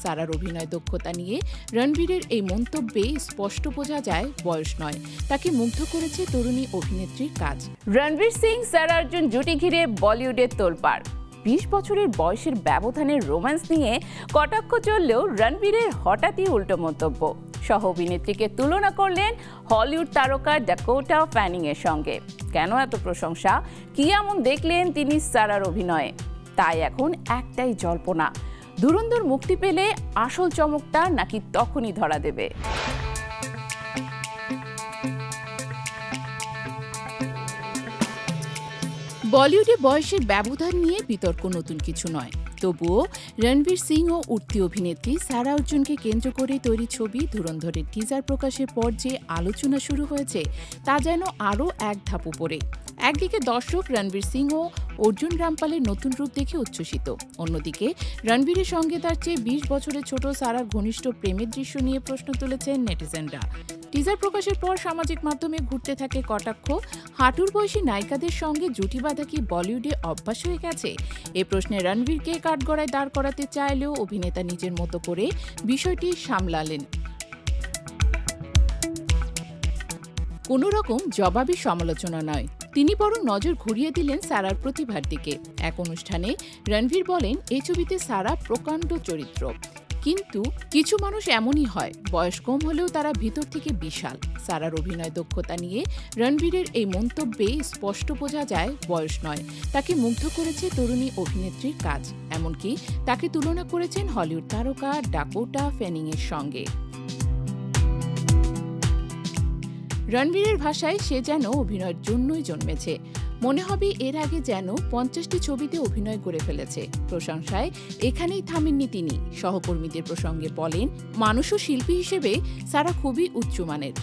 সারার অভিনয় দক্ষতা নিয়ে রণবীরের এই মন্তব্যে স্পষ্ট বোঝা যায় বয়স নয়, তাকে মুগ্ধ করেছে তরুণী অভিনেত্রীর কাজ। রণবীর সিং সারা অর্জুন জুটি ঘিরে বলিউডের তোলপাড়। 20 বছরের বয়সের ব্যবধানের রোম্যান্স নিয়ে কটাক্ষ চললেও রণবীরের হঠাৎই উল্টো মন্তব্য। সহ অভিনেত্রীকে তুলনা করলেন হলিউড তারকা ডাকোটা ফ্যানিং এর সঙ্গে। কেন এত প্রশংসা, কি এমন দেখলেন তিনি সারার অভিনয়ে? তাই এখন একটাই জল্পনা, ধুরন্ধর মুক্তি পেলে আসল চমকটা নাকি তখনই ধরা দেবে। বলিউডে বয়সের ব্যবধান নিয়ে বিতর্ক নতুন কিছু নয়, তবুও রণবীর সিং ও উঠতি অভিনেত্রী সারা অর্জুনকে কেন্দ্র করে তৈরি ছবি ধুরন্ধরের টিজার প্রকাশের পর যে আলোচনা শুরু হয়েছে তা যেন আরও এক ধাপ উপরে। একদিকে দর্শক রণবীর সিং ও অর্জুন রামপালের নতুন রূপ দেখে উচ্ছ্বসিত, অন্যদিকে রণবীরের সঙ্গে তার চেয়ে 20 বছরের ছোট সারার ঘনিষ্ঠ প্রেমের দৃশ্য নিয়ে প্রশ্ন তুলেছেন নেটিজেনরা। টিজার প্রকাশের পর সামাজিক মাধ্যমে ঘুরতে থাকে কটাক্ষ, হাঁটুর বয়সী নায়িকাদের সঙ্গে জুটি বাঁধা কি বলিউডে অভ্যাস হয়ে গেছে? এ প্রশ্নে রণবীরকে কাঠগড়ায় দাঁড় করাতে চাইলেও অভিনেতা নিজের মতো করে বিষয়টি সামলালেন। কোনো রকম জবাবি সমালোচনা নয়, তিনি বরং নজর ঘুরিয়ে দিলেন সারার প্রতিভার দিকে। এক অনুষ্ঠানে রণবীর বলেন, এই ছবিতে সারা প্রকাণ্ড চরিত্র, কিন্তু কিছু মানুষ এমনই হয়, বয়স কম হলেও তারা ভিতর থেকে বিশাল। সারার অভিনয় দক্ষতা নিয়ে রণবীরের এই মন্তব্যে স্পষ্ট বোঝা যায় বয়স নয়, তাকে মুগ্ধ করেছে তরুণী অভিনেত্রীর কাজ। এমনকি তাকে তুলনা করেছেন হলিউড তারকা ডাকোটা ফ্যানিং এর সঙ্গে। রণবীরের ভাষায়, সে যেন অভিনয়ের জন্যই জন্মেছে। মনে হবে এর আগে যেন 50টি ছবিতে অভিনয় করে ফেলেছে। প্রশংসায় এখানেই থামেননি তিনি। সহকর্মীদের প্রসঙ্গে বলেন, মানুষ ও শিল্পী হিসেবে সারা খুবই উচ্চমানের।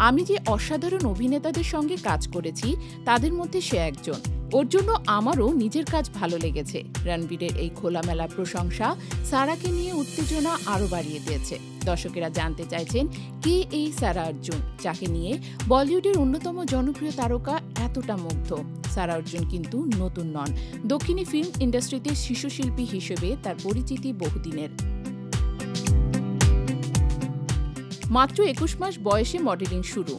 আমি যে অসাধারণ অভিনেতাদের সঙ্গে কাজ করেছি তাদের মধ্যে সে একজন। ওর জন্য আমারও নিজের কাজ ভালো লেগেছে। রণবীরের এই খোলামেলা প্রশংসা সারাকে নিয়ে উত্তেজনা আরও বাড়িয়ে দিয়েছে। দর্শকেরা জানতে চাইছেন, কে এই সারা অর্জুন, যাকে নিয়ে বলিউডের অন্যতম জনপ্রিয় তারকা এতটা মুগ্ধ? সারা অর্জুন কিন্তু নতুন নন, দক্ষিণী ফিল্ম ইন্ডাস্ট্রিতে শিশু শিল্পী হিসেবে তার পরিচিতি বহুদিনের। মাত্র 21 মাস বয়সে মডেলিং শুরু,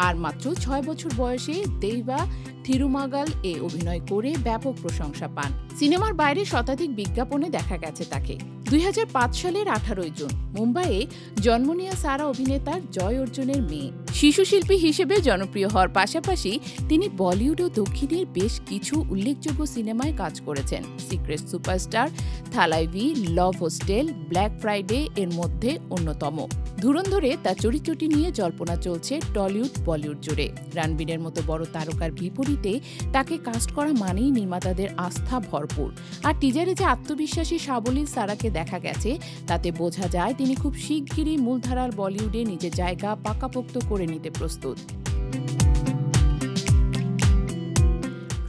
আর মাত্র 6 বছর বয়সে দেইবা থিরুমাগাল এ অভিনয় করে ব্যাপক প্রশংসা পান। সিনেমার বাইরে শতাধিক বিজ্ঞাপনে দেখা গেছে তাকে। 2005 সালের 18 জুন মুম্বাইয়ে জন্ম নেওয়া সারা অভিনেতার জয় অর্জুনের মেয়ে। শিশু শিল্পী হিসেবে জনপ্রিয় হওয়ার পাশাপাশি তিনি বলিউড ও দক্ষিণের বেশ কিছু উল্লেখযোগ্য সিনেমায় কাজ করেছেন। সিক্রেট সুপারস্টার, থালাইভি, লাভ হোস্টেল, ব্ল্যাক ফ্রাইডে এর মধ্যে অন্যতম। ধুরন্ধরে তার চরিত্রটি নিয়ে জল্পনা চলছে টলিউড বলিউড জুড়ে। রণবীরের মতো বড় তারকার বিপরীতে তাকে কাস্ট করা মানেই নির্মাতাদের আস্থা ভরপুর। আর টিজারে যে আত্মবিশ্বাসী সাবলীল সারাকে দেখা গেছে তাতে বোঝা যায় তিনি খুব শিগগিরই মূলধারার বলিউডে নিজের জায়গা পাকাপোক্ত করে নিতে প্রস্তুত।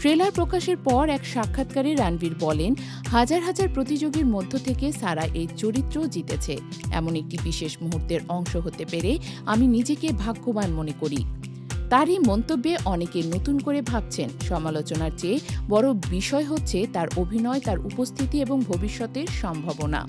ট্রেলার প্রকাশের পর এক সাক্ষাৎকারে রণবীর বলেন, হাজার হাজার প্রতিযোগীর মধ্য থেকে সারা এই চরিত্র জিতেছে। এমন একটি বিশেষ মুহূর্তের অংশ হতে পেরে আমি নিজেকে ভাগ্যবান মনে করি। তার এই মন্তব্যে অনেকে নতুন করে ভাবছেন, সমালোচনার চেয়ে বড় বিষয় হচ্ছে তার অভিনয়, তার উপস্থিতি এবং ভবিষ্যতের সম্ভাবনা।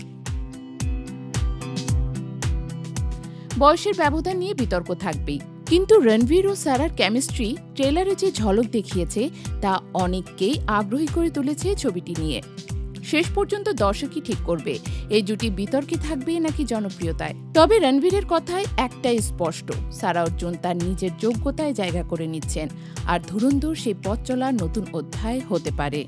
বয়সের ব্যবধান নিয়ে বিতর্ক থাকবেই, কিন্তু রণবীর ও সারার কেমিস্ট্রি ট্রেলারে যে ঝলক দেখিয়েছে তা অনেককেই আগ্রহী করে তুলেছে ছবিটি নিয়ে। শেষ পর্যন্ত দর্শকই ঠিক করবে এই জুটি বিতর্কে থাকবে নাকি জনপ্রিয়তায়। তবে রণবীরের কথায় একটাই স্পষ্ট, সারা অর্জুন তার নিজের যোগ্যতায় জায়গা করে নিচ্ছেন, আর ধুরন্ধর সেই পথ চলার নতুন অধ্যায় হতে পারে।